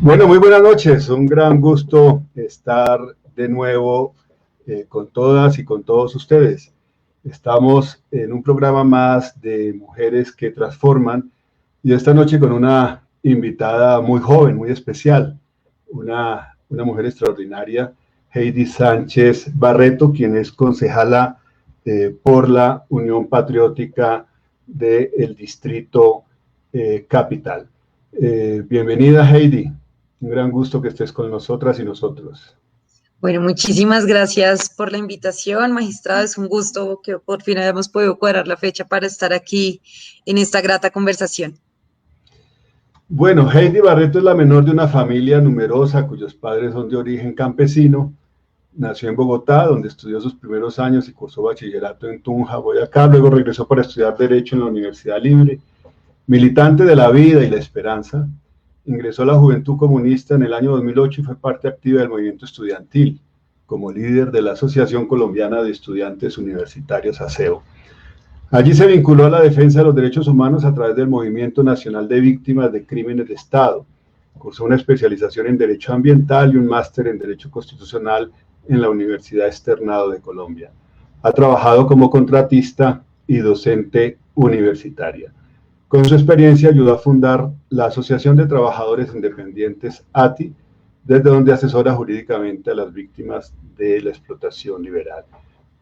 Bueno, muy buenas noches. Un gran gusto estar de nuevo con todas y con todos ustedes. Estamos en un programa más de Mujeres que Transforman y esta noche con una invitada muy joven, muy especial, una mujer extraordinaria, Heidi Sánchez Barreto, quien es concejala por la Unión Patriótica del Distrito Capital. Bienvenida, Heidi. Un gran gusto que estés con nosotras y nosotros. Bueno, muchísimas gracias por la invitación, magistrada. Es un gusto que por fin hayamos podido cuadrar la fecha para estar aquí en esta grata conversación. Bueno, Heidi Barreto es la menor de una familia numerosa cuyos padres son de origen campesino. Nació en Bogotá, donde estudió sus primeros años y cursó bachillerato en Tunja, Boyacá. Luego regresó para estudiar Derecho en la Universidad Libre. Militante de la vida y la esperanza, ingresó a la Juventud Comunista en el año 2008 y fue parte activa del movimiento estudiantil, como líder de la Asociación Colombiana de Estudiantes Universitarios, ASEO. Allí se vinculó a la defensa de los derechos humanos a través del Movimiento Nacional de Víctimas de Crímenes de Estado. Cursó una especialización en Derecho Ambiental y un máster en Derecho Constitucional en la Universidad Externado de Colombia. Ha trabajado como contratista y docente universitaria. Con su experiencia ayudó a fundar la Asociación de Trabajadores Independientes, ATI, desde donde asesora jurídicamente a las víctimas de la explotación liberal.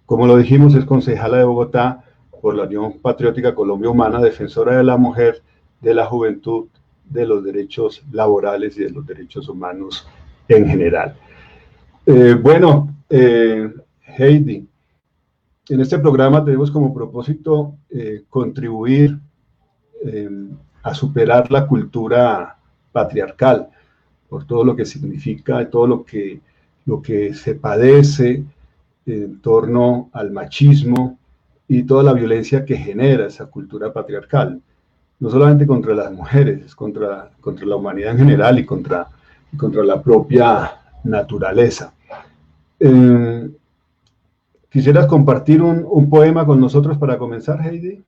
Como lo dijimos, es concejala de Bogotá por la Unión Patriótica Colombia Humana, defensora de la mujer, de la juventud, de los derechos laborales y de los derechos humanos en general. Heidi, en este programa tenemos como propósito contribuir a superar la cultura patriarcal, por todo lo que significa, todo lo que se padece en torno al machismo y toda la violencia que genera esa cultura patriarcal, no solamente contra las mujeres, es contra la humanidad en general y contra la propia naturaleza. ¿Quisieras compartir un poema con nosotros para comenzar, Heidi?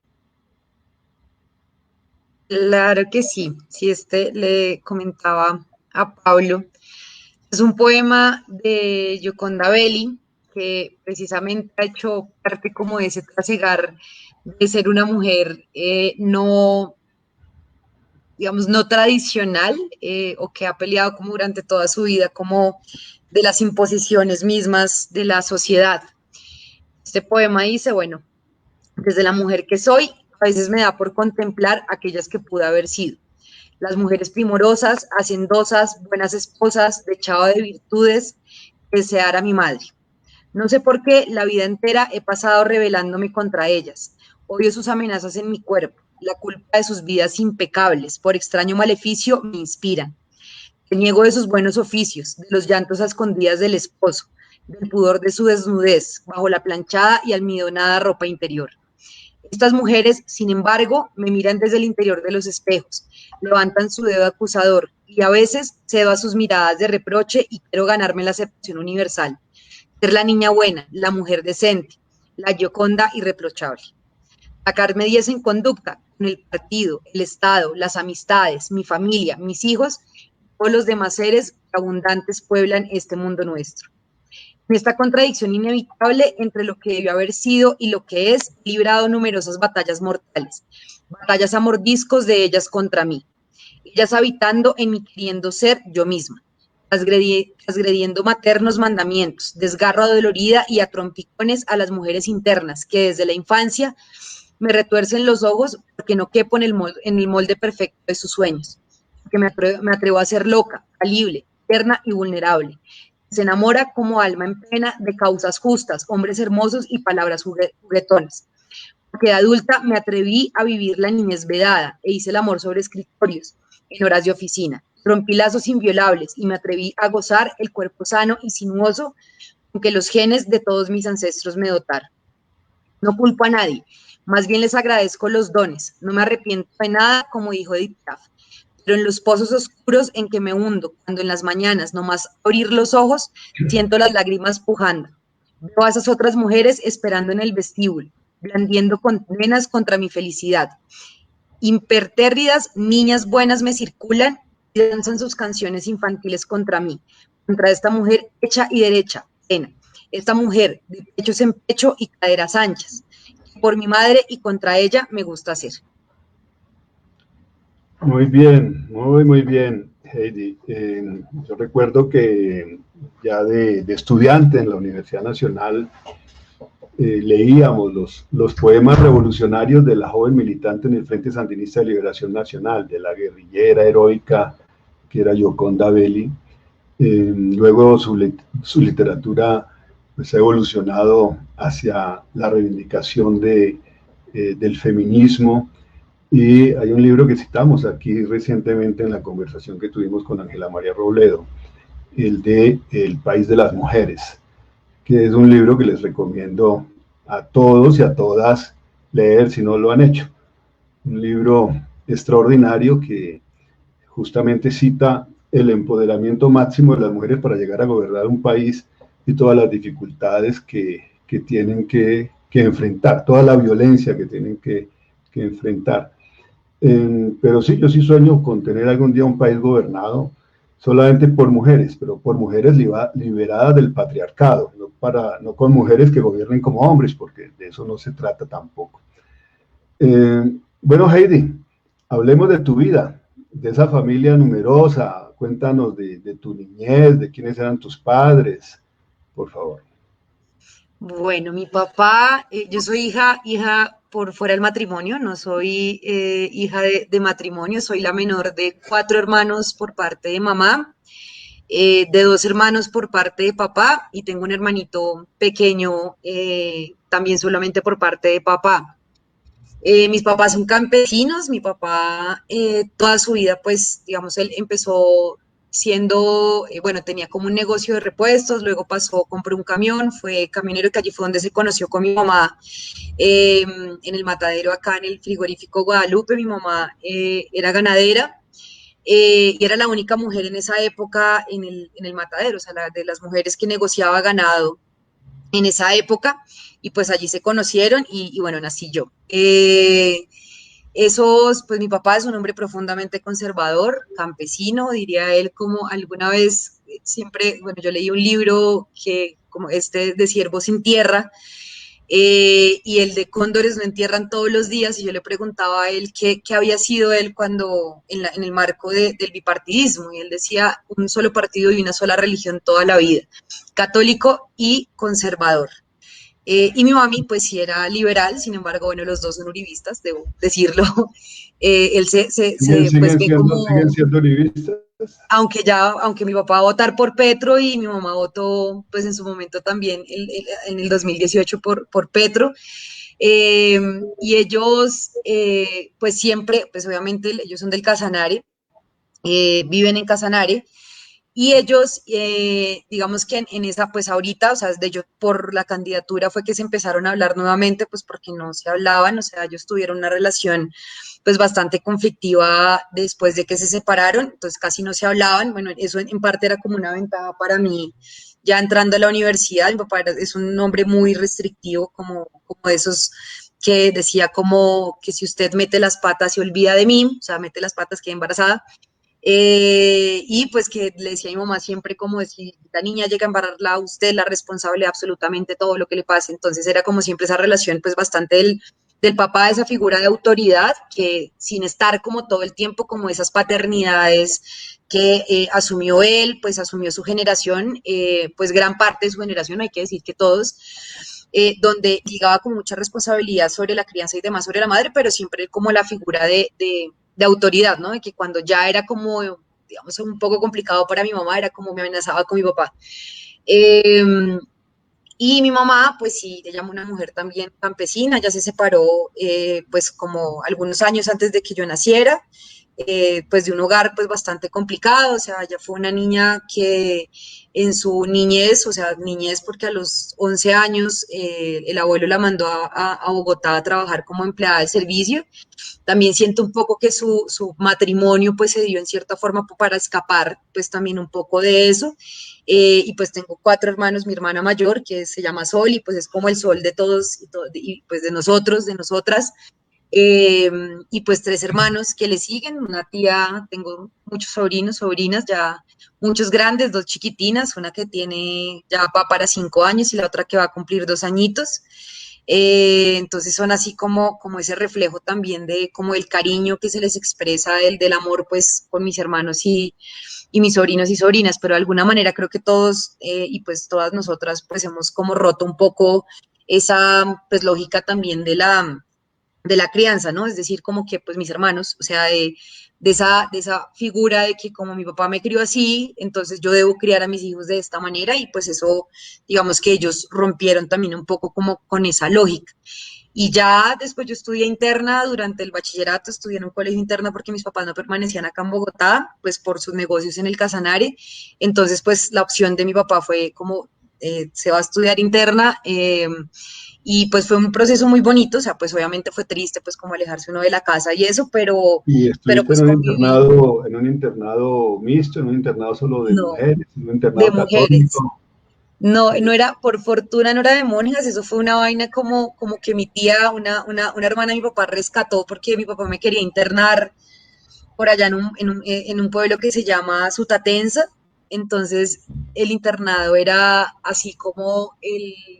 Claro que sí. Sí, le comentaba a Pablo. Es un poema de Gioconda Belli, que precisamente ha hecho parte como de ese trasegar de ser una mujer no, digamos, no tradicional, o que ha peleado como durante toda su vida como de las imposiciones mismas de la sociedad. Este poema dice, bueno, desde la mujer que soy, a veces me da por contemplar aquellas que pude haber sido. Las mujeres primorosas, hacendosas, buenas esposas, dechado de virtudes, desear a mi madre. No sé por qué la vida entera he pasado rebelándome contra ellas. Odio sus amenazas en mi cuerpo. La culpa de sus vidas impecables, por extraño maleficio, me inspiran. Reniego de sus buenos oficios, de los llantos a escondidas del esposo, del pudor de su desnudez, bajo la planchada y almidonada ropa interior. Estas mujeres, sin embargo, me miran desde el interior de los espejos, levantan su dedo acusador y a veces cedo a sus miradas de reproche y quiero ganarme la aceptación universal. Ser la niña buena, la mujer decente, la Gioconda irreprochable. Sacarme 10 en conducta con el partido, el Estado, las amistades, mi familia, mis hijos, todos los demás seres que abundantes pueblan este mundo nuestro. En esta contradicción inevitable entre lo que debió haber sido y lo que es, he librado numerosas batallas mortales, batallas a mordiscos de ellas contra mí, ellas habitando en mi queriendo ser yo misma, transgrediendo maternos mandamientos, desgarro adolorida y a trompicones a las mujeres internas que desde la infancia me retuercen los ojos porque no quepo en el molde perfecto de sus sueños, porque me atrevo a ser loca, falible, tierna y vulnerable. Se enamora como alma en pena de causas justas, hombres hermosos y palabras juguetonas. Porque de adulta me atreví a vivir la niñez vedada e hice el amor sobre escritorios, en horas de oficina. Rompí lazos inviolables y me atreví a gozar el cuerpo sano y sinuoso con que los genes de todos mis ancestros me dotaron. No culpo a nadie, más bien les agradezco los dones. No me arrepiento de nada, como dijo Edith Piaf. Pero en los pozos oscuros en que me hundo, cuando en las mañanas, nomás abrir los ojos, siento las lágrimas pujando. Veo a esas otras mujeres esperando en el vestíbulo, blandiendo condenas contra mi felicidad. Impertérridas, niñas buenas me circulan y danzan sus canciones infantiles contra mí, contra esta mujer hecha y derecha, pena, esta mujer de pechos en pecho y caderas anchas, por mi madre y contra ella me gusta hacer. Muy bien, muy bien, Heidi. Yo recuerdo que ya de estudiante en la Universidad Nacional leíamos los poemas revolucionarios de la joven militante en el Frente Sandinista de Liberación Nacional, de la guerrillera heroica que era Gioconda Belli. Luego su literatura pues, ha evolucionado hacia la reivindicación del feminismo, y hay un libro que citamos aquí recientemente en la conversación que tuvimos con Ángela María Robledo, el de El País de las Mujeres, que es un libro que les recomiendo a todos y a todas leer si no lo han hecho. Un libro extraordinario que justamente cita el empoderamiento máximo de las mujeres para llegar a gobernar un país y todas las dificultades que tienen que enfrentar, toda la violencia que tienen que enfrentar. Pero sí, yo sí sueño con tener algún día un país gobernado solamente por mujeres, pero por mujeres liberadas del patriarcado, no con mujeres que gobiernen como hombres, porque de eso no se trata tampoco. Bueno, Heidi, hablemos de tu vida, de esa familia numerosa. Cuéntanos de tu niñez, de quiénes eran tus padres, por favor. Bueno, mi papá, yo soy hija por fuera del matrimonio, no soy hija de matrimonio, soy la menor de 4 hermanos por parte de mamá, de 2 hermanos por parte de papá y tengo un hermanito pequeño también solamente por parte de papá. Mis papás son campesinos, mi papá toda su vida, pues, digamos, él empezó siendo, bueno, tenía como un negocio de repuestos, luego pasó, compró un camión, fue camionero, que allí fue donde se conoció con mi mamá, en el matadero acá en el frigorífico Guadalupe. Mi mamá era ganadera y era la única mujer en esa época en el matadero, o sea, de las mujeres que negociaba ganado en esa época, y pues allí se conocieron y bueno, nací yo. Pues mi papá es un hombre profundamente conservador, campesino, diría él, como alguna vez siempre, bueno, yo leí un libro que como este de Ciervos sin Tierra, y el de Cóndores no entierran todos los días, y yo le preguntaba a él qué había sido él cuando, en el marco del bipartidismo, y él decía un solo partido y una sola religión toda la vida, católico y conservador. Y mi mami, pues sí era liberal, sin embargo, bueno, los dos son uribistas, debo decirlo. Él pues ve Siguen como, siendo livistas. aunque mi papá va a votar por Petro y mi mamá votó, pues en su momento también en el 2018 por Petro. Eh, y ellos, pues siempre, pues obviamente ellos son del Casanare, viven en Casanare, y ellos, digamos que en esa, pues ahorita, o sea, de ellos por la candidatura fue que se empezaron a hablar nuevamente, pues porque no se hablaban, o sea, ellos tuvieron una relación pues bastante conflictiva después de que se separaron, entonces casi no se hablaban. Bueno, eso en parte era como una ventaja para mí ya entrando a la universidad. Mi papá es un hombre muy restrictivo, como de esos que decía como que si usted mete las patas se olvida de mí, o sea, mete las patas, queda embarazada. Y pues que le decía a mi mamá siempre como de si la niña llega a embarrarla a usted, la responsable de absolutamente todo lo que le pase. Entonces era como siempre esa relación pues bastante del papá, esa figura de autoridad, que sin estar como todo el tiempo como esas paternidades que asumió él, pues asumió su generación, pues gran parte de su generación, hay que decir que todos, donde llegaba con mucha responsabilidad sobre la crianza y demás, sobre la madre, pero siempre como la figura de autoridad, ¿no? De que cuando ya era como, digamos, un poco complicado para mi mamá, era como me amenazaba con mi papá. Eh, y mi mamá, pues sí, ella es una mujer también campesina, ya se separó, pues como algunos años antes de que yo naciera, pues de un hogar pues bastante complicado. O sea, ella fue una niña que en su niñez, o sea, niñez porque a los 11 años el abuelo la mandó a Bogotá a trabajar como empleada de servicio. También siento un poco que su matrimonio pues se dio en cierta forma para escapar pues también un poco de eso. Y pues tengo 4 hermanos, mi hermana mayor que se llama Sol y pues es como el sol de todos y pues de nosotros, de nosotras. y pues 3 hermanos que le siguen, una tía, tengo muchos sobrinos, sobrinas, ya muchos grandes, 2 chiquitinas, una que tiene, ya va para 5 años y la otra que va a cumplir 2 añitos. Entonces son así como ese reflejo también de como el cariño que se les expresa del amor pues con mis hermanos y mis sobrinos y sobrinas, pero de alguna manera creo que todos y pues todas nosotras pues hemos como roto un poco esa pues lógica también de la crianza, ¿no? Es decir, como que pues mis hermanos, o sea, de esa figura de que como mi papá me crió así, entonces yo debo criar a mis hijos de esta manera y pues eso, digamos que ellos rompieron también un poco como con esa lógica. Y ya después yo estudié interna durante el bachillerato, estudié en un colegio interna porque mis papás no permanecían acá en Bogotá, pues por sus negocios en el Casanare. Entonces, pues la opción de mi papá fue como, se va a estudiar interna. Y pues fue un proceso muy bonito, o sea, pues obviamente fue triste, pues como alejarse uno de la casa y eso, ¿Y pero estuviste pues conviví, en un internado mixto, en un internado solo de no, mujeres, en un de internado mujeres. católico? No, Eh, no era, por fortuna no era de monjas, eso fue una vaina como que mi tía, una hermana de mi papá rescató porque mi papá me quería internar por allá en un pueblo que se llama Sutatensa. Entonces el internado era así como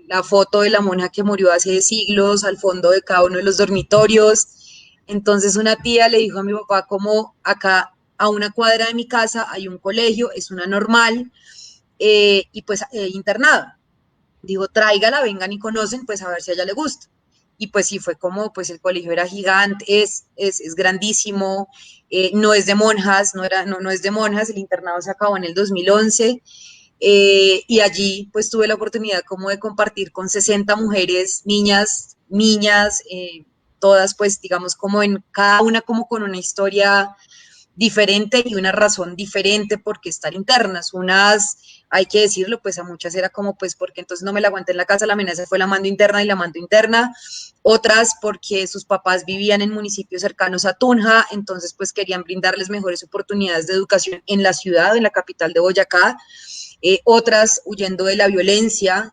la foto de la monja que murió hace siglos al fondo de cada uno de los dormitorios. Entonces una tía le dijo a mi papá como acá a una cuadra de mi casa hay un colegio, es una normal, y pues internado. Digo, tráigala, vengan y conocen, pues a ver si a ella le gusta. Y pues sí, fue como, pues el colegio era gigante, es grandísimo, no es de monjas, no es de monjas, el internado se acabó en el 2011, y allí pues tuve la oportunidad como de compartir con 60 mujeres, niñas, todas pues digamos como en cada una como con una historia diferente y una razón diferente por qué estar internas. Unas, hay que decirlo, pues a muchas era como, pues porque entonces no me la aguanté en la casa, la amenaza fue la mando interna y la mando interna. Otras porque sus papás vivían en municipios cercanos a Tunja, entonces pues querían brindarles mejores oportunidades de educación en la ciudad, en la capital de Boyacá. Otras huyendo de la violencia,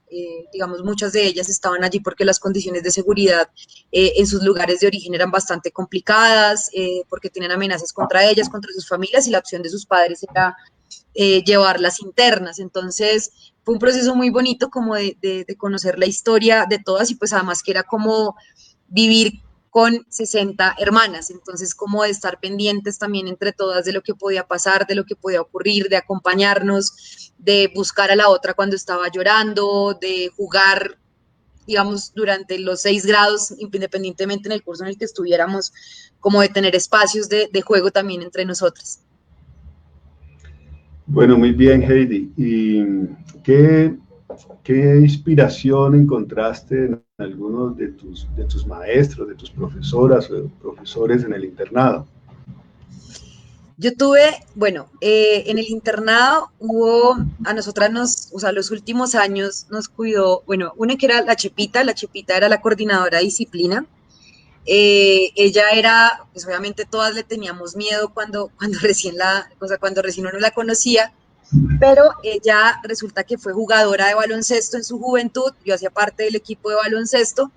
digamos, muchas de ellas estaban allí porque las condiciones de seguridad en sus lugares de origen eran bastante complicadas, porque tienen amenazas contra ellas, contra sus familias, y la opción de sus padres era llevarlas internas. Entonces, fue un proceso muy bonito como de conocer la historia de todas y pues además que era como vivir con 60 hermanas, entonces como de estar pendientes también entre todas de lo que podía pasar, de lo que podía ocurrir, de acompañarnos, de buscar a la otra cuando estaba llorando, de jugar, digamos, durante los 6 grados, independientemente en el curso en el que estuviéramos, como de tener espacios de juego también entre nosotras. Bueno, muy bien, Heidi. ¿Y qué, qué inspiración encontraste en algunos de tus maestros, de tus profesoras o profesores en el internado? Yo tuve, bueno, en el internado hubo, a nosotras o sea, los últimos años nos cuidó, bueno, una que era la Chepita era la coordinadora de disciplina. Ella era, pues obviamente todas le teníamos miedo cuando o sea, cuando recién uno la conocía, pero ella resulta que fue jugadora de baloncesto en su juventud, yo hacía parte del equipo de baloncesto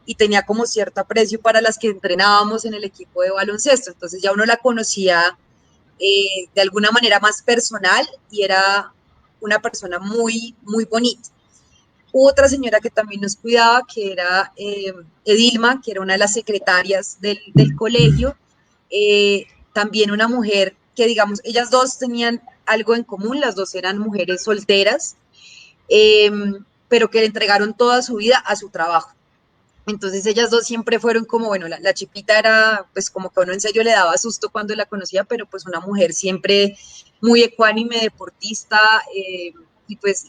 y tenía como cierto aprecio para las que entrenábamos en el equipo de baloncesto, entonces ya uno la conocía de alguna manera más personal y era una persona muy, muy bonita. Hubo otra señora que también nos cuidaba, que era Edilma, que era una de las secretarias del colegio, también una mujer que, digamos, ellas dos tenían algo en común, las dos eran mujeres solteras, eh, pero que le entregaron toda su vida a su trabajo. Entonces ellas dos siempre fueron como, bueno, la Chipita era pues como que a uno en serio le daba susto cuando la conocía, pero pues una mujer siempre muy ecuánime, deportista, y pues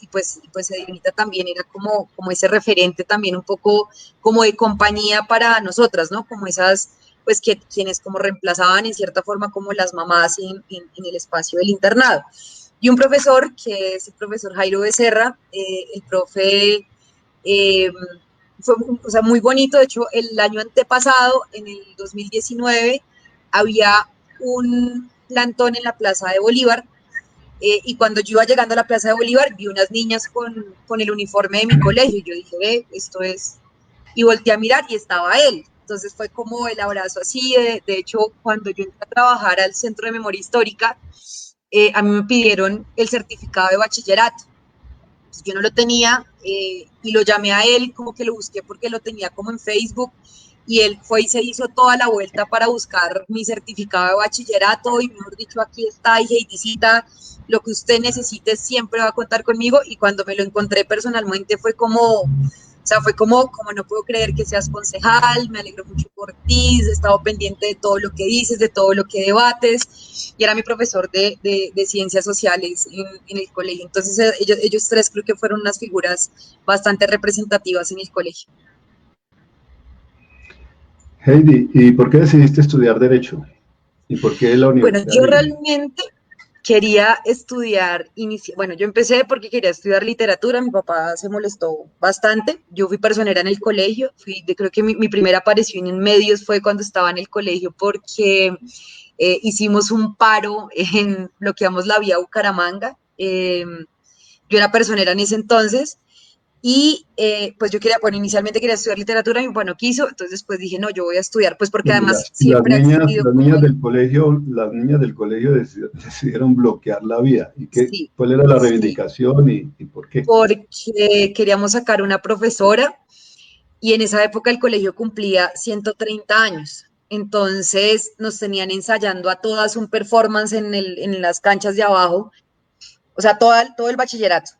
Edinita también era como ese referente también un poco como de compañía para nosotras, ¿no? Como esas, pues que quienes como reemplazaban en cierta forma como las mamás en el espacio del internado. Y un profesor, que es el profesor Jairo Becerra, el profe eh, fue, o sea, muy bonito. De hecho, el año antepasado, en el 2019, había un plantón en la Plaza de Bolívar. Y cuando yo iba llegando a la Plaza de Bolívar, vi unas niñas con el uniforme de mi colegio. Y yo dije, esto es. Y volteé a mirar y estaba él. entonces fue como el abrazo así, de hecho, cuando yo entré a trabajar al Centro de Memoria Histórica, a mí me pidieron el certificado de bachillerato. Entonces, yo no lo tenía y lo llamé a él, como que lo busqué porque lo tenía como en Facebook y él fue y se hizo toda la vuelta para buscar mi certificado de bachillerato y mejor dicho, aquí está, y Heidicita, lo que usted necesite siempre va a contar conmigo y cuando me lo encontré personalmente fue como, o sea, fue como no puedo creer que seas concejal, me alegro mucho por ti, he estado pendiente de todo lo que dices, de todo lo que debates, y era mi profesor de ciencias sociales en el colegio. Entonces ellos tres creo que fueron unas figuras bastante representativas en el colegio. Heidi, ¿y por qué decidiste estudiar Derecho? ¿Y por qué la Bueno, Universidad yo Libre? realmente quería estudiar, bueno, yo empecé porque quería estudiar literatura, mi papá se molestó bastante, yo fui personera en el colegio, creo que mi primera aparición en medios fue cuando estaba en el colegio porque hicimos un paro en, bloqueamos la vía Bucaramanga, yo era personera en ese entonces y pues yo quería, bueno, inicialmente quería estudiar literatura, mi papá no quiso, entonces pues dije, no, yo voy a estudiar, pues porque Bueno, además las siempre ha niñas, existido las como, niñas del colegio, decidieron bloquear la vía. ¿Y qué, sí, cuál era la sí, reivindicación y por qué? porque queríamos sacar una profesora y en esa época el colegio cumplía 130 años. Entonces nos tenían ensayando a todas un performance en las canchas de abajo, o sea, todo el bachillerato.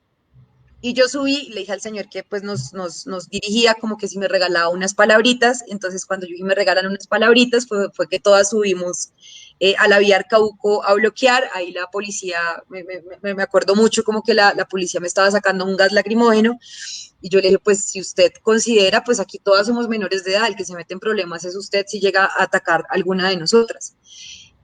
Y yo subí y le dije al señor que pues nos dirigía como que si me regalaba unas palabritas. Entonces cuando yo me regalan unas palabritas fue que todas subimos a la vía Arcauco a bloquear. Ahí la policía, me acuerdo mucho como que la policía me estaba sacando un gas lacrimógeno. Y yo le dije, pues si usted considera, pues aquí todas somos menores de edad, el que se mete en problemas es usted si llega a atacar a alguna de nosotras.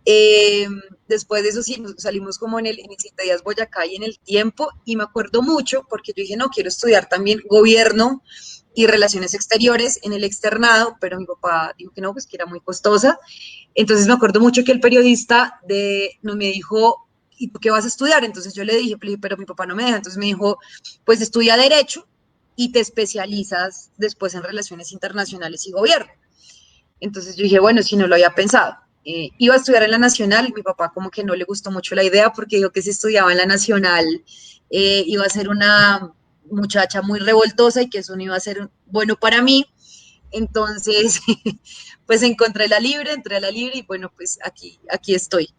Eh, Después de eso sí, salimos como en el 7 días Boyacá y en el tiempo, y me acuerdo mucho porque yo dije, no, quiero estudiar también gobierno y relaciones exteriores en el externado, pero mi papá dijo que no, pues que era muy costosa. Entonces me acuerdo mucho que el periodista no me dijo, ¿y tú qué vas a estudiar? Entonces yo le dije, pero mi papá no me deja. Entonces me dijo, pues estudia Derecho y te especializas después en relaciones internacionales y gobierno. Entonces yo dije, bueno, si no lo había pensado. Iba a estudiar en la Nacional, mi papá como que no le gustó mucho la idea porque dijo que si estudiaba en la Nacional iba a ser una muchacha muy revoltosa y que eso no iba a ser bueno para mí. Entonces, pues entré a la libre y bueno, pues aquí estoy.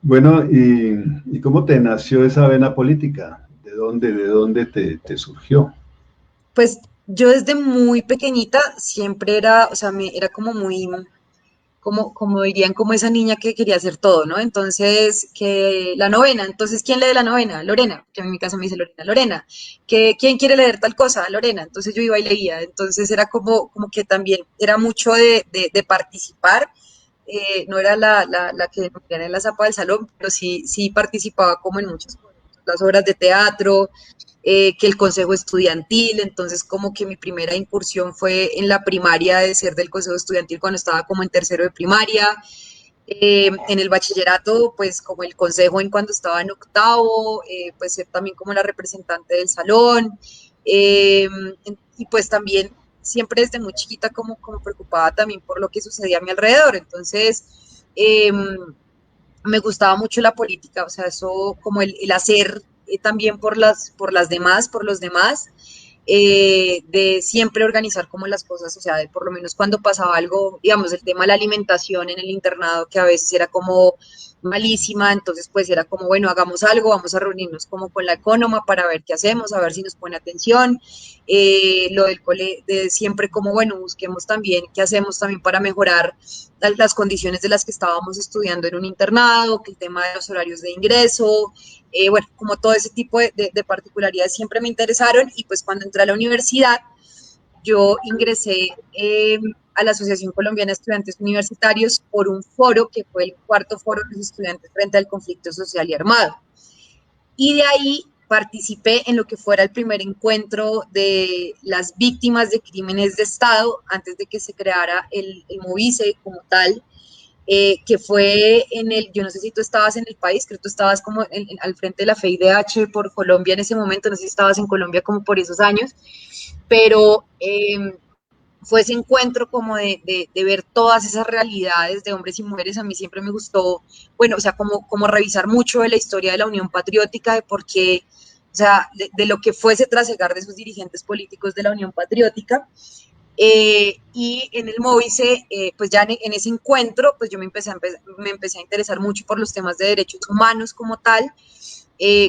Bueno, ¿y cómo te nació esa vena política? ¿De dónde te surgió? Pues yo desde muy pequeñita siempre era, o sea, era como muy, como dirían, como esa niña que quería hacer todo, ¿no? Entonces, que la novena, entonces, ¿quién lee la novena? Lorena, que en mi caso me dice Lorena, Lorena, que ¿quién quiere leer tal cosa? Lorena, entonces yo iba y leía, entonces era como que también era mucho de participar, no era la que me en la zapa del salón, pero sí participaba como en muchas cosas, las obras de teatro, que el consejo estudiantil, entonces como que mi primera incursión fue en la primaria de ser del consejo estudiantil cuando estaba como en tercero de primaria, en el bachillerato pues como el consejo en cuando estaba en octavo, pues ser también como la representante del salón, eh, y pues también siempre desde muy chiquita como preocupada también por lo que sucedía a mi alrededor, entonces me gustaba mucho la política, o sea, eso como el hacer también por las demás, por los demás, de siempre organizar como las cosas, o sea, de por lo menos cuando pasaba algo, digamos, el tema de la alimentación en el internado, que a veces era como malísima, entonces pues era como, bueno, hagamos algo, vamos a reunirnos como con la Ecónoma para ver qué hacemos, a ver si nos pone atención, lo del cole, de siempre como, bueno, busquemos también qué hacemos también para mejorar las condiciones de las que estábamos estudiando en un internado, que el tema de los horarios de ingreso, bueno, como todo ese tipo de particularidades siempre me interesaron y pues cuando entré a la universidad yo ingresé a la Asociación Colombiana de Estudiantes Universitarios por un foro que fue el cuarto foro de los estudiantes frente al conflicto social y armado. Y de ahí participé en lo que fuera el primer encuentro de las víctimas de crímenes de Estado antes de que se creara el MOVICE como tal, que fue yo no sé si tú estabas en el país, creo que tú estabas como al frente de la FIDH por Colombia en ese momento, no sé si estabas en Colombia como por esos años, pero fue ese encuentro como de ver todas esas realidades de hombres y mujeres. A mí siempre me gustó, bueno, o sea, como revisar mucho de la historia de la Unión Patriótica, de por qué, o sea, de lo que fuese trasegar de sus dirigentes políticos de la Unión Patriótica. Y en el Móvice, pues ya en ese encuentro, pues yo me empecé a interesar mucho por los temas de derechos humanos como tal.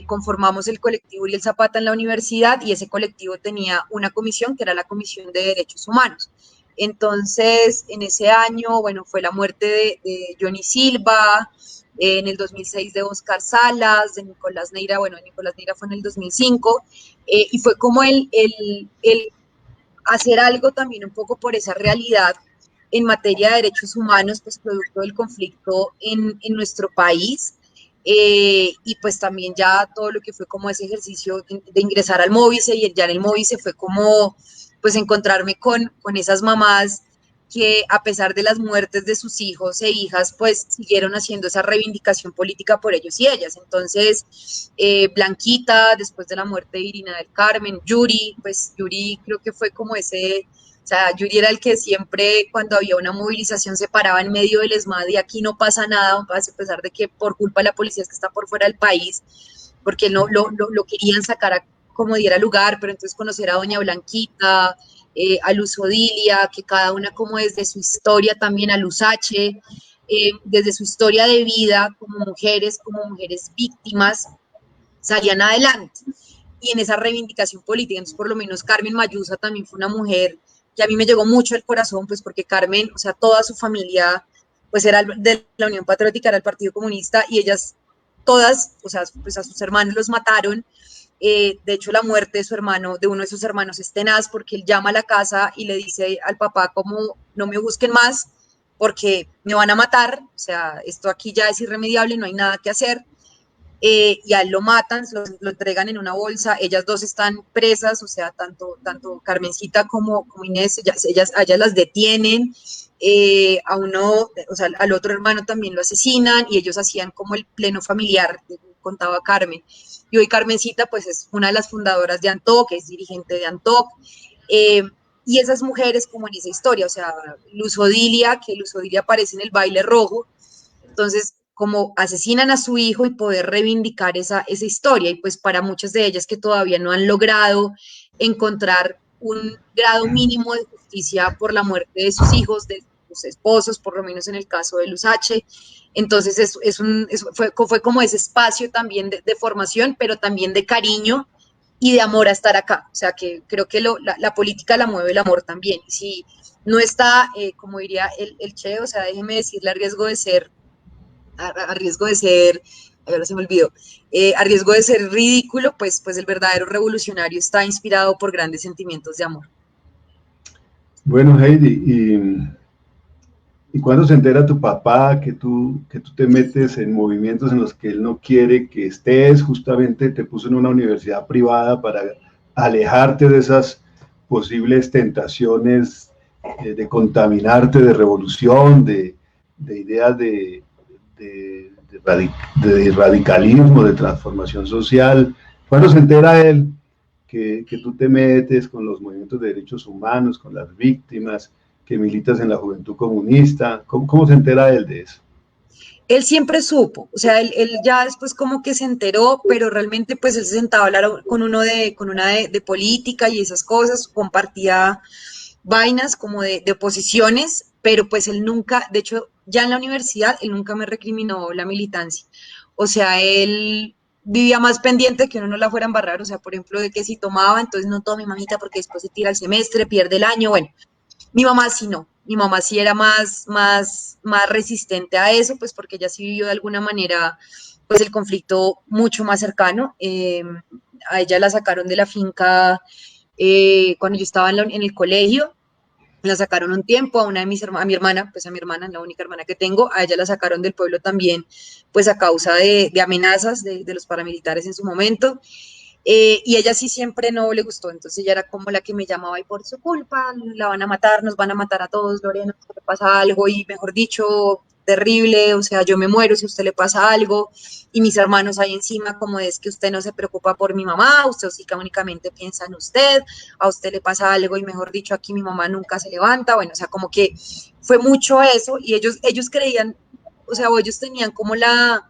Conformamos el colectivo Uriel Zapata en la universidad y ese colectivo tenía una comisión que era la Comisión de Derechos Humanos. Entonces, en ese año, bueno, fue la muerte de Johnny Silva, en el 2006 de Oscar Salas, de Nicolás Neira, bueno, Nicolás Neira fue en el 2005, y fue como el hacer algo también un poco por esa realidad en materia de derechos humanos, pues producto del conflicto en nuestro país. Y pues también ya todo lo que fue como ese ejercicio de ingresar al Móvice, y ya en el Móvice fue como pues encontrarme con esas mamás que a pesar de las muertes de sus hijos e hijas, pues siguieron haciendo esa reivindicación política por ellos y ellas. Entonces, Blanquita, después de la muerte de Irina del Carmen, Yuri, pues Yuri creo que fue como ese, o sea, Yuri era el que siempre cuando había una movilización se paraba en medio del ESMAD y aquí no pasa nada, a pesar de que por culpa de la policía es que está por fuera del país, porque no lo querían sacar a como diera lugar, pero entonces conocer a Doña Blanquita, a Luz Odilia, que cada una como desde su historia también, a Luz H., desde su historia de vida como mujeres víctimas, salían adelante. Y en esa reivindicación política, entonces por lo menos Carmen Mayusa también fue una mujer que a mí me llegó mucho al corazón, pues porque Carmen, o sea, toda su familia, pues era de la Unión Patriótica, era el Partido Comunista, y ellas todas, o sea, pues a sus hermanos los mataron. De hecho, la muerte de su hermano, de uno de sus hermanos, es tenaz porque él llama a la casa y le dice al papá como no me busquen más porque me van a matar, o sea, esto aquí ya es irremediable, no hay nada que hacer. Y a él lo matan, lo entregan en una bolsa, ellas dos están presas, o sea, tanto Carmencita como Inés, a ellas las detienen, a uno, o sea, al otro hermano también lo asesinan y ellos hacían como el pleno familiar, contaba Carmen. Y hoy Carmencita pues es una de las fundadoras de ANTOC, es dirigente de ANTOC, eh, y esas mujeres como en esa historia, o sea, Luz Odilia, que Luz Odilia aparece en el baile rojo, entonces como asesinan a su hijo y poder reivindicar esa historia, y pues para muchas de ellas que todavía no han logrado encontrar un grado mínimo de justicia por la muerte de sus hijos, de sus esposos, por lo menos en el caso de Luz H. Entonces fue como ese espacio también de formación, pero también de cariño y de amor a estar acá. O sea que creo que la política la mueve el amor también. Y si no está, como diría el Che, o sea, déjeme decirle, a riesgo de ser, ahora se me olvidó, a riesgo de ser ridículo, pues el verdadero revolucionario está inspirado por grandes sentimientos de amor. Bueno, Heidi, ¿y cuándo se entera tu papá que tú te metes en movimientos en los que él no quiere que estés? Justamente te puso en una universidad privada para alejarte de esas posibles tentaciones de contaminarte de revolución, de ideas de radicalismo, de transformación social. ¿Cuándo se entera él que tú te metes con los movimientos de derechos humanos, con las víctimas, que militas en la Juventud Comunista? ¿Cómo se entera él de eso? Él siempre supo, o sea, él ya después como que se enteró, pero realmente pues él se sentaba a hablar con una de política y esas cosas, compartía vainas como de oposiciones, pero pues él nunca, de hecho, ya en la universidad, él nunca me recriminó la militancia. O sea, él vivía más pendiente que uno no la fuera a embarrar, o sea, por ejemplo, de que si tomaba, entonces no tome mamita porque después se tira el semestre, pierde el año, bueno, mi mamá sí no, mi mamá sí era más resistente a eso, pues porque ella sí vivió de alguna manera pues el conflicto mucho más cercano. A ella la sacaron de la finca cuando yo estaba en el colegio, la sacaron un tiempo, a una de mis hermanas, a mi hermana, pues a mi hermana, la única hermana que tengo, a ella la sacaron del pueblo también, pues a causa de amenazas de los paramilitares en su momento. Y ella sí siempre no le gustó, entonces ella era como la que me llamaba y por su culpa la van a matar, nos van a matar a todos, Lorena, ¿te pasa algo? Y mejor dicho, terrible, o sea, yo me muero si a usted le pasa algo, y mis hermanos ahí encima como es que usted no se preocupa por mi mamá, usted sí que únicamente piensa en usted, a usted le pasa algo y mejor dicho aquí mi mamá nunca se levanta, bueno, o sea, como que fue mucho eso y ellos creían, o sea, o ellos tenían como la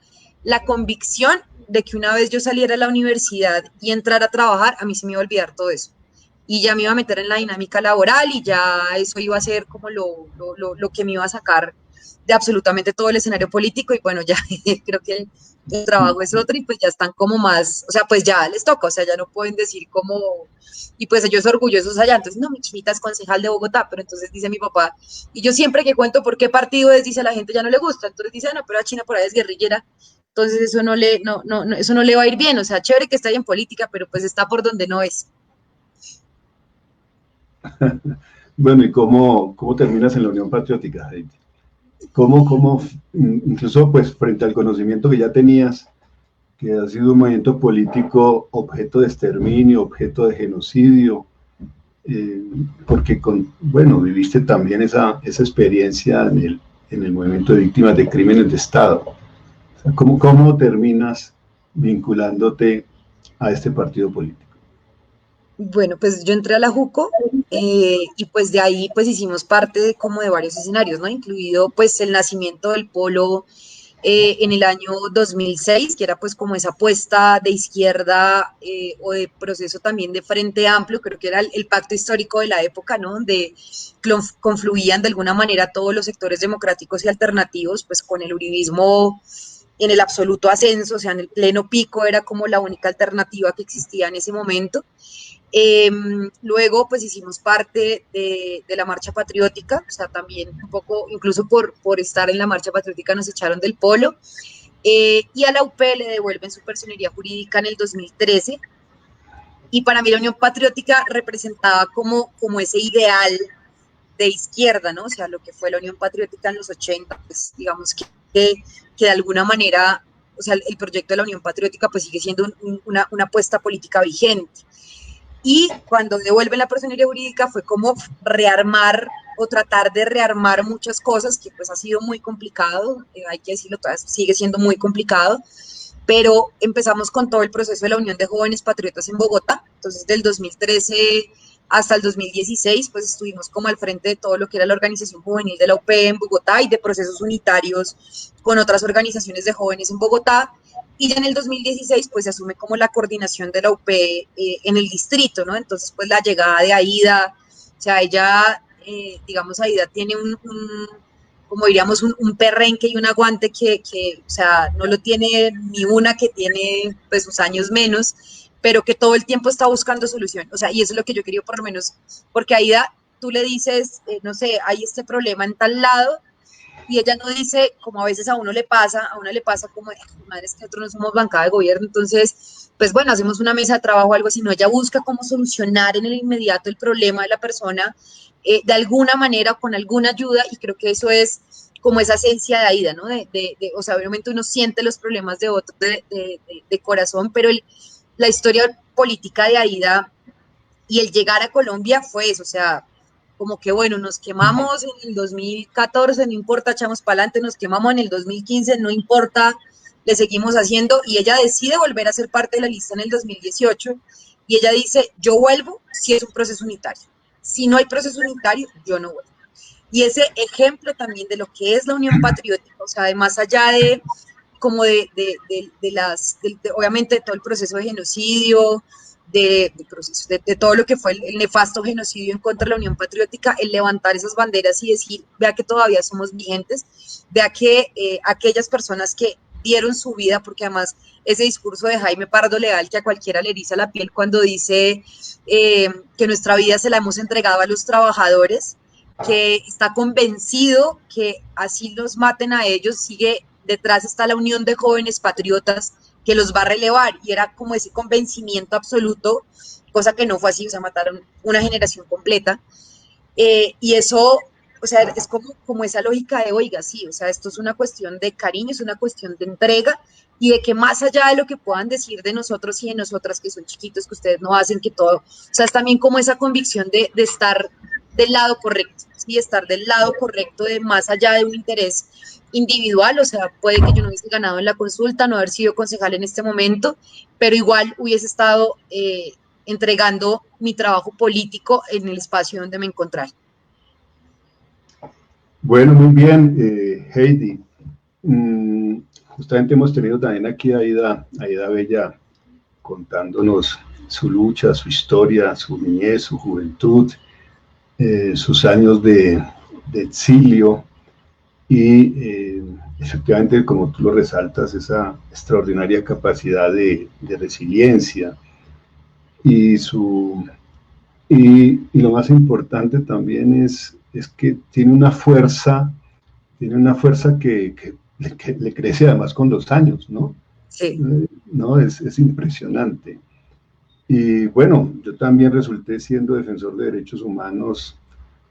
convicción de que una vez yo saliera a la universidad y entrara a trabajar, a mí se me iba a olvidar todo eso. Y ya me iba a meter en la dinámica laboral y ya eso iba a ser como lo que me iba a sacar de absolutamente todo el escenario político y bueno, ya creo que el trabajo es otro y pues ya están como más, o sea, pues ya les toca, o sea, ya no pueden decir como, y pues ellos orgullosos allá, entonces no, mi chinita es concejal de Bogotá, pero entonces dice mi papá, y yo siempre que cuento por qué partido es, dice a la gente ya no le gusta, entonces dice, no, pero a China por ahí es guerrillera, entonces eso eso no le va a ir bien, o sea, chévere que está ahí en política, pero pues está por donde no es. Bueno, ¿y cómo terminas en la Unión Patriótica, Heidi? ¿Cómo, incluso pues frente al conocimiento que ya tenías, que ha sido un movimiento político objeto de exterminio, objeto de genocidio, eh, porque bueno, viviste también esa experiencia en el movimiento de víctimas de crímenes de Estado? O sea, ¿cómo terminas vinculándote a este partido político? Bueno, pues yo entré a la JUCO y pues de ahí pues hicimos parte de, como de varios escenarios, ¿no? Incluido pues el nacimiento del polo en el año 2006, que era pues como esa apuesta de izquierda o de proceso también de Frente Amplio, creo que era el pacto histórico de la época, ¿no? Donde confluían de alguna manera todos los sectores democráticos y alternativos, pues con el uribismo en el absoluto ascenso, o sea, en el pleno pico era como la única alternativa que existía en ese momento. Eh, Luego, pues hicimos parte de la marcha patriótica, o sea, también un poco, incluso por estar en la marcha patriótica nos echaron del polo, y a la UP le devuelven su personería jurídica en el 2013, y para mí la Unión Patriótica representaba como ese ideal de izquierda, ¿no? O sea, lo que fue la Unión Patriótica en los 80, pues digamos que de alguna manera, o sea, el proyecto de la Unión Patriótica pues sigue siendo una apuesta política vigente. Y cuando devuelven la personería jurídica fue como rearmar o tratar de rearmar muchas cosas, que pues ha sido muy complicado, hay que decirlo, todavía sigue siendo muy complicado, pero empezamos con todo el proceso de la Unión de Jóvenes Patriotas en Bogotá, entonces del 2013 hasta el 2016, pues estuvimos como al frente de todo lo que era la organización juvenil de la UP en Bogotá y de procesos unitarios con otras organizaciones de jóvenes en Bogotá, y ya en el 2016 pues se asume como la coordinación de la UP en el distrito, ¿no? Entonces pues la llegada de Aida, o sea, ella, digamos, Aida tiene como diríamos, un perrenque y un aguante o sea, no lo tiene ni una que tiene pues sus años menos, pero que todo el tiempo está buscando solución. O sea, y eso es lo que yo quería por lo menos, porque Aida, tú le dices, no sé, hay este problema en tal lado, y ella no dice, como a veces a una le pasa como, madre, es que nosotros no somos bancada de gobierno, entonces, pues bueno, hacemos una mesa de trabajo o algo, sino ella busca cómo solucionar en el inmediato el problema de la persona, de alguna manera o con alguna ayuda, y creo que eso es como esa esencia de Aida, ¿no? O sea, obviamente uno siente los problemas de otros de corazón, pero la historia política de Aida y el llegar a Colombia fue eso, o sea, como que bueno, nos quemamos en el 2014, no importa, echamos para adelante, nos quemamos en el 2015, no importa, le seguimos haciendo, y ella decide volver a ser parte de la lista en el 2018, y ella dice, yo vuelvo si es un proceso unitario, si no hay proceso unitario, yo no vuelvo. Y ese ejemplo también de lo que es la Unión Patriótica, o sea, de más allá de como obviamente de todo el proceso de genocidio, de todo lo que fue el nefasto genocidio en contra de la Unión Patriótica, el levantar esas banderas y decir, vea que todavía somos vigentes, vea que aquellas personas que dieron su vida, porque además ese discurso de Jaime Pardo Leal que a cualquiera le eriza la piel cuando dice que nuestra vida se la hemos entregado a los trabajadores, que está convencido que así los maten a ellos, sigue detrás está la Unión de Jóvenes Patriotas que los va a relevar, y era como ese convencimiento absoluto, cosa que no fue así, o sea, mataron una generación completa, y eso, o sea, es como esa lógica de, oiga, sí, o sea, esto es una cuestión de cariño, es una cuestión de entrega, y de que más allá de lo que puedan decir de nosotros y de nosotras, que son chiquitos, que ustedes no hacen, que todo, o sea, es también como esa convicción de estar del lado correcto, ¿sí? Estar del lado correcto de más allá de un interés individual, o sea, puede que yo no hubiese ganado en la consulta, no haber sido concejal en este momento, pero igual hubiese estado entregando mi trabajo político en el espacio donde me encontrara. Bueno, muy bien, Heidi. Justamente hemos tenido también aquí a Aida Bella contándonos su lucha, su historia, su niñez, su juventud, sus años de exilio y efectivamente, como tú lo resaltas, esa extraordinaria capacidad de resiliencia y, y lo más importante también es que tiene una fuerza que le crece además con los años, ¿no? Sí. No, es impresionante. Y bueno, yo también resulté siendo defensor de derechos humanos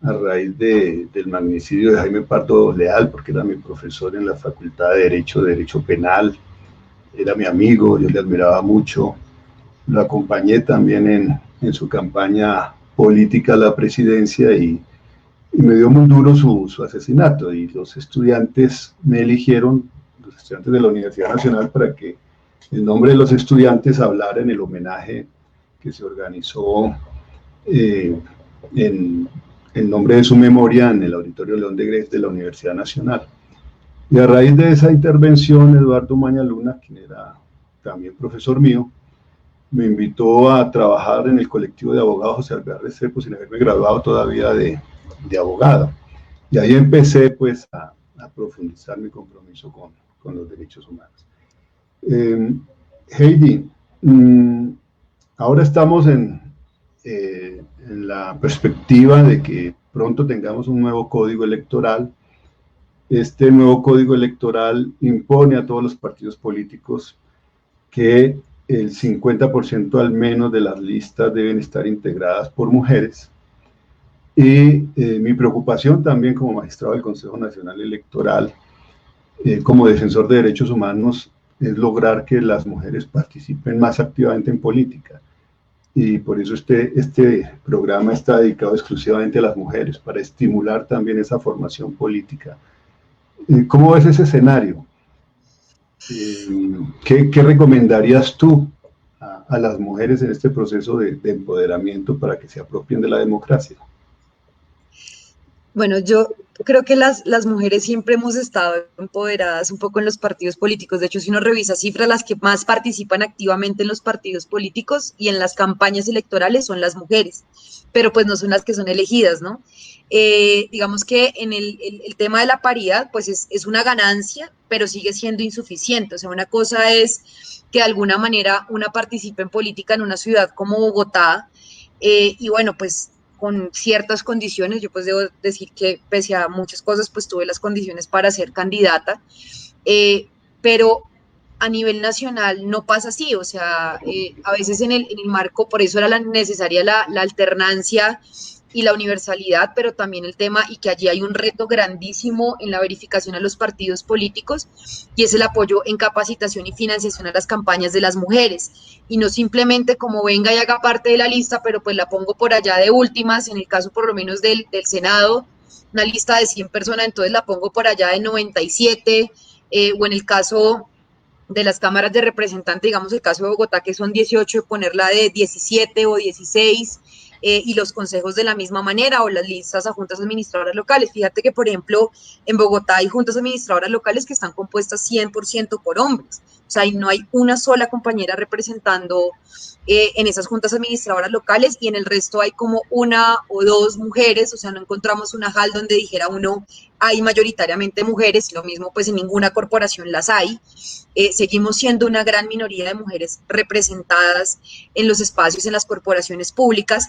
a raíz del magnicidio de Jaime Pardo Leal, porque era mi profesor en la Facultad de Derecho Penal, era mi amigo, yo le admiraba mucho, lo acompañé también en su campaña política a la presidencia y me dio muy duro su asesinato y los estudiantes me eligieron, los estudiantes de la Universidad Nacional, para que en nombre de los estudiantes hablara en el homenaje que se organizó en nombre de su memoria en el Auditorio León de Gres de la Universidad Nacional. Y a raíz de esa intervención, Eduardo Maña Luna, quien era también profesor mío, me invitó a trabajar en el colectivo de abogados José Alvear Restrepo sin haberme graduado todavía de abogado. Y ahí empecé pues a profundizar mi compromiso con los derechos humanos. Heidi, ahora estamos en la perspectiva de que pronto tengamos un nuevo código electoral. Este nuevo código electoral impone a todos los partidos políticos que el 50% al menos de las listas deben estar integradas por mujeres. Y mi preocupación también como magistrado del Consejo Nacional Electoral, como defensor de derechos humanos, es lograr que las mujeres participen más activamente en política. Y por eso este programa está dedicado exclusivamente a las mujeres, para estimular también esa formación política. ¿Cómo ves ese escenario? ¿Qué recomendarías tú a las mujeres en este proceso de empoderamiento para que se apropien de la democracia? Bueno, yo creo que las mujeres siempre hemos estado empoderadas un poco en los partidos políticos. De hecho, si uno revisa cifras, las que más participan activamente en los partidos políticos y en las campañas electorales son las mujeres, pero pues no son las que son elegidas, ¿no? Digamos que en el tema de la paridad, pues es una ganancia, pero sigue siendo insuficiente. O sea, una cosa es que de alguna manera una participe en política en una ciudad como Bogotá, y bueno, pues con ciertas condiciones, yo pues debo decir que pese a muchas cosas, pues tuve las condiciones para ser candidata, pero a nivel nacional no pasa así, o sea, a veces en el marco, por eso era necesaria la alternancia y la universalidad, pero también el tema y que allí hay un reto grandísimo en la verificación a los partidos políticos y es el apoyo en capacitación y financiación a las campañas de las mujeres y no simplemente como venga y haga parte de la lista, pero pues la pongo por allá de últimas, en el caso por lo menos del Senado, una lista de 100 personas, entonces la pongo por allá de 97, o en el caso de las cámaras de representantes, digamos el caso de Bogotá, que son 18, ponerla de 17 o 16, y los consejos de la misma manera, o las listas a juntas administradoras locales. Fíjate que, por ejemplo, en Bogotá hay juntas administradoras locales que están compuestas 100% por hombres. O sea, y no hay una sola compañera representando en esas juntas administradoras locales, y en el resto hay como una o dos mujeres, o sea, no encontramos una JAL donde dijera uno hay mayoritariamente mujeres, lo mismo pues en ninguna corporación las hay. Seguimos siendo una gran minoría de mujeres representadas en los espacios, en las corporaciones públicas,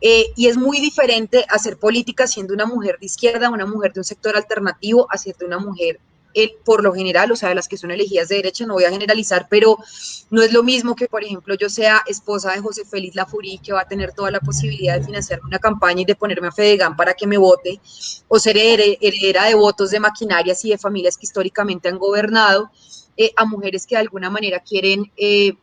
y es muy diferente hacer política siendo una mujer de izquierda, una mujer de un sector alternativo, a ser de una mujer por lo general, o sea, de las que son elegidas de derecha, no voy a generalizar, pero no es lo mismo que, por ejemplo, yo sea esposa de José Félix Lafurí, que va a tener toda la posibilidad de financiar una campaña y de ponerme a Fedegan para que me vote, o ser heredera de votos de maquinarias y de familias que históricamente han gobernado, a mujeres que de alguna manera quieren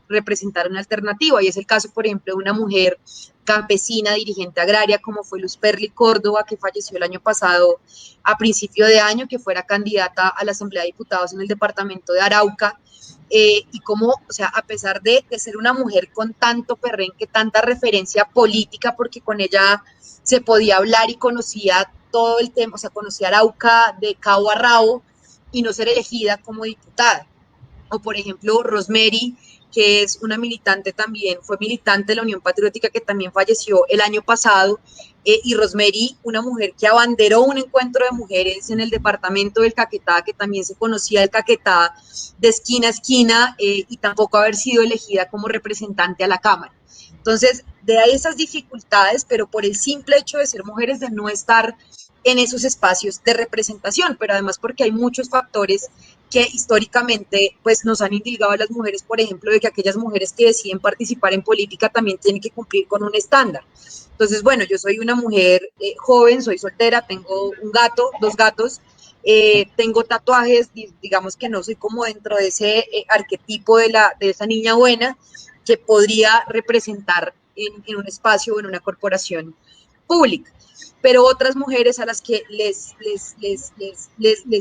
representar una alternativa, y es el caso, por ejemplo, de una mujer campesina, dirigente agraria, como fue Luz Perli Córdoba, que falleció el año pasado a principio de año, que fuera candidata a la Asamblea de Diputados en el departamento de Arauca, y como, o sea, a pesar de ser una mujer con tanto perrenque, tanta referencia política, porque con ella se podía hablar y conocía todo el tema, o sea, conocía Arauca de cabo a rabo, y no ser elegida como diputada. O por ejemplo, Rosemary, que es una militante también, fue militante de la Unión Patriótica, que también falleció el año pasado, y Rosemary, una mujer que abanderó un encuentro de mujeres en el departamento del Caquetá, que también se conocía el Caquetá de esquina a esquina, y tampoco haber sido elegida como representante a la Cámara. Entonces, de esas dificultades, pero por el simple hecho de ser mujeres, de no estar en esos espacios de representación, pero además porque hay muchos factores que históricamente pues nos han indicado a las mujeres, por ejemplo, de que aquellas mujeres que deciden participar en política también tienen que cumplir con un estándar. Entonces, bueno, yo soy una mujer joven, soy soltera, tengo un gato, dos gatos, tengo tatuajes, digamos que no soy como dentro de ese arquetipo de esa niña buena que podría representar en un espacio o en una corporación pública. Pero otras mujeres a las que les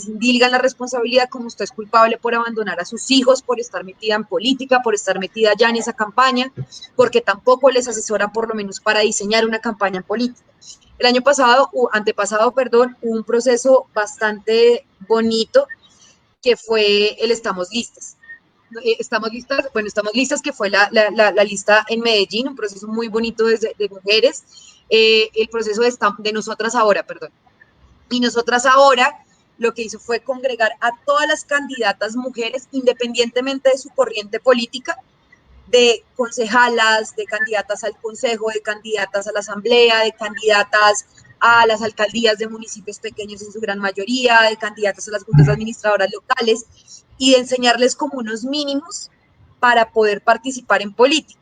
indilgan la responsabilidad, como usted es culpable por abandonar a sus hijos, por estar metida en política, por estar metida ya en esa campaña, porque tampoco les asesoran por lo menos para diseñar una campaña en política. El año pasado, antepasado, perdón, hubo un proceso bastante bonito que fue el Estamos Listas. Estamos listas, que fue la lista en Medellín, un proceso muy bonito de mujeres, el proceso de Nosotras Ahora, perdón. Y Nosotras Ahora lo que hizo fue congregar a todas las candidatas mujeres, independientemente de su corriente política, de concejalas, de candidatas al consejo, de candidatas a la asamblea, de candidatas a las alcaldías de municipios pequeños en su gran mayoría, de candidatas a las juntas administradoras locales, y de enseñarles como unos mínimos para poder participar en política.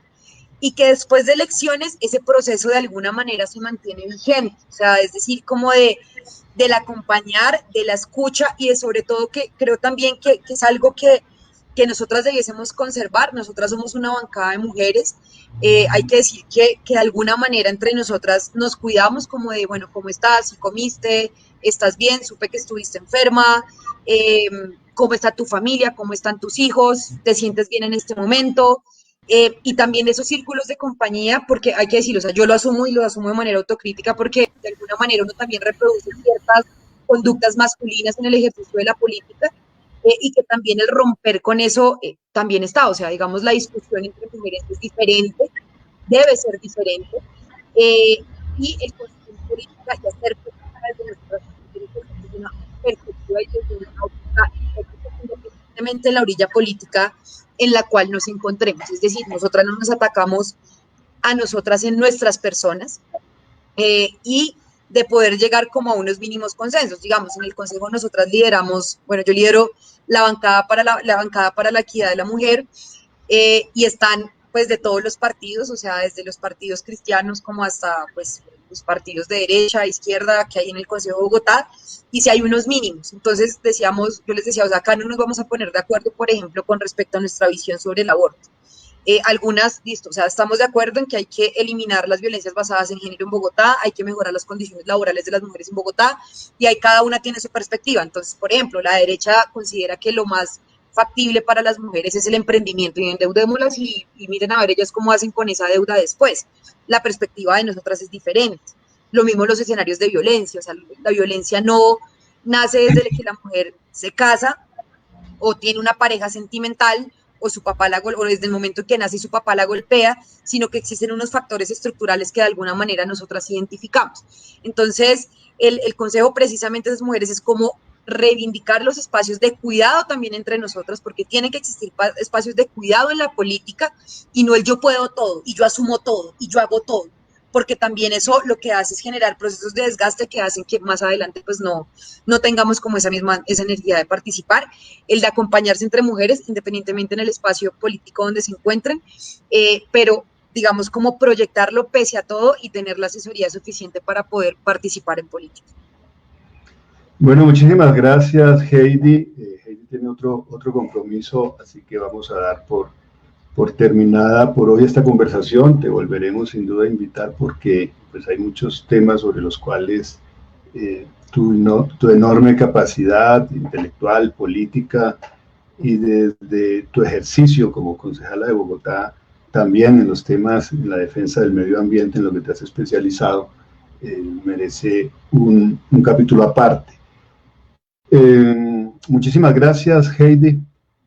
Y que después de elecciones ese proceso de alguna manera se mantiene vigente, o sea, es decir, como del acompañar, de la escucha, y de sobre todo que creo también que es algo que nosotras debiésemos conservar. Nosotras somos una bancada de mujeres, hay que decir que de alguna manera entre nosotras nos cuidamos, como de, bueno, ¿cómo estás? ¿Si comiste? ¿Estás bien? Supe que estuviste enferma, ¿cómo está tu familia? ¿Cómo están tus hijos? ¿Te sientes bien en este momento? Y también esos círculos de compañía, porque hay que decirlo, o sea, yo lo asumo y lo asumo de manera autocrítica, porque de alguna manera uno también reproduce ciertas conductas masculinas en el ejercicio de la política, y que también el romper con eso también está, o sea, digamos, la discusión entre mujeres es diferente, debe ser diferente, y el construir política y hacer política desde nuestras desde una perspectiva y desde una óptica, independientemente de la orilla política en la cual nos encontremos. Es decir, nosotras no nos atacamos a nosotras en nuestras personas, y de poder llegar como a unos mínimos consensos. Digamos, en el Consejo nosotras lideramos, bueno, yo lidero la bancada para la equidad de la mujer, y están pues de todos los partidos, o sea, desde los partidos cristianos como hasta pues los partidos de derecha, izquierda que hay en el Consejo de Bogotá, y si hay unos mínimos. Entonces decíamos, yo les decía, o sea, acá no nos vamos a poner de acuerdo, por ejemplo, con respecto a nuestra visión sobre el aborto. Algunas, listo, o sea, estamos de acuerdo en que hay que eliminar las violencias basadas en género en Bogotá, hay que mejorar las condiciones laborales de las mujeres en Bogotá, y ahí cada una tiene su perspectiva. Entonces, por ejemplo, la derecha considera que lo más factible para las mujeres es el emprendimiento, y endeudémoslas y miren a ver ellas cómo hacen con esa deuda después. La perspectiva de nosotras es diferente. Lo mismo los escenarios de violencia, o sea, la violencia no nace desde que la mujer se casa o tiene una pareja sentimental, o su papá o desde el momento en que nace su papá la golpea, sino que existen unos factores estructurales que de alguna manera nosotras identificamos. Entonces, el consejo precisamente de las mujeres es como reivindicar los espacios de cuidado también entre nosotras, porque tienen que existir espacios de cuidado en la política, y no el yo puedo todo, y yo asumo todo, y yo hago todo, porque también eso lo que hace es generar procesos de desgaste que hacen que más adelante pues no tengamos como esa energía de participar. El de acompañarse entre mujeres, independientemente en el espacio político donde se encuentren, pero digamos como proyectarlo pese a todo y tener la asesoría suficiente para poder participar en política. Bueno, muchísimas gracias, Heidi. Heidi tiene otro compromiso, así que vamos a dar por terminada por hoy esta conversación. Te volveremos sin duda a invitar porque pues, hay muchos temas sobre los cuales tu enorme capacidad intelectual, política y desde tu ejercicio como concejala de Bogotá, también en los temas en la defensa del medio ambiente, en lo que te has especializado, merece un capítulo aparte. Muchísimas gracias, Heidi,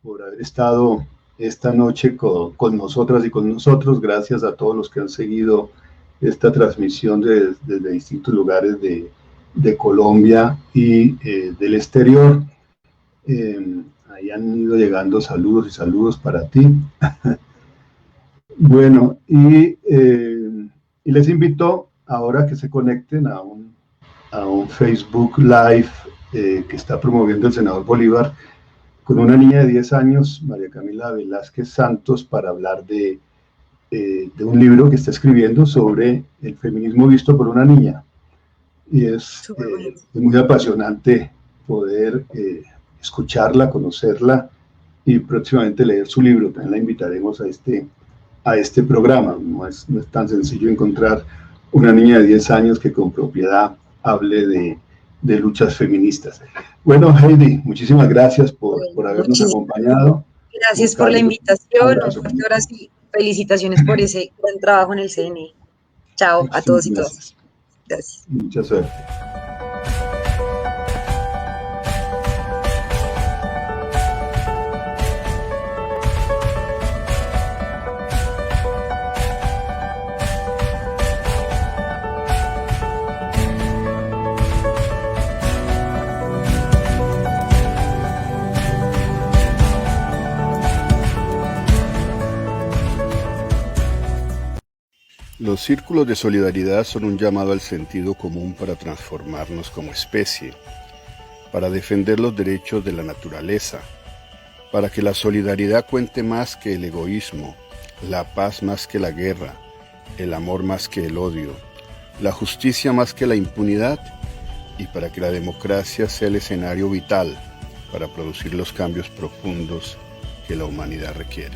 por haber estado esta noche con nosotras y con nosotros. Gracias a todos los que han seguido esta transmisión desde distintos lugares de Colombia y del exterior. Ahí han ido llegando saludos y saludos para ti. Bueno, y les invito ahora que se conecten a un Facebook Live que está promoviendo el senador Bolívar con una niña de 10 años, María Camila Velázquez Santos, para hablar de un libro que está escribiendo sobre el feminismo visto por una niña. Y es muy apasionante poder escucharla, conocerla y próximamente leer su libro. También la invitaremos a este programa. No es tan sencillo encontrar una niña de 10 años que con propiedad hable de luchas feministas. Bueno, Heidi, muchísimas gracias por habernos acompañado. Gracias por la invitación, un fuerte abrazo y felicitaciones por ese buen trabajo en el CNE. Chao a todos y todas. Gracias. Mucha suerte. Los círculos de solidaridad son un llamado al sentido común para transformarnos como especie, para defender los derechos de la naturaleza, para que la solidaridad cuente más que el egoísmo, la paz más que la guerra, el amor más que el odio, la justicia más que la impunidad y para que la democracia sea el escenario vital para producir los cambios profundos que la humanidad requiere.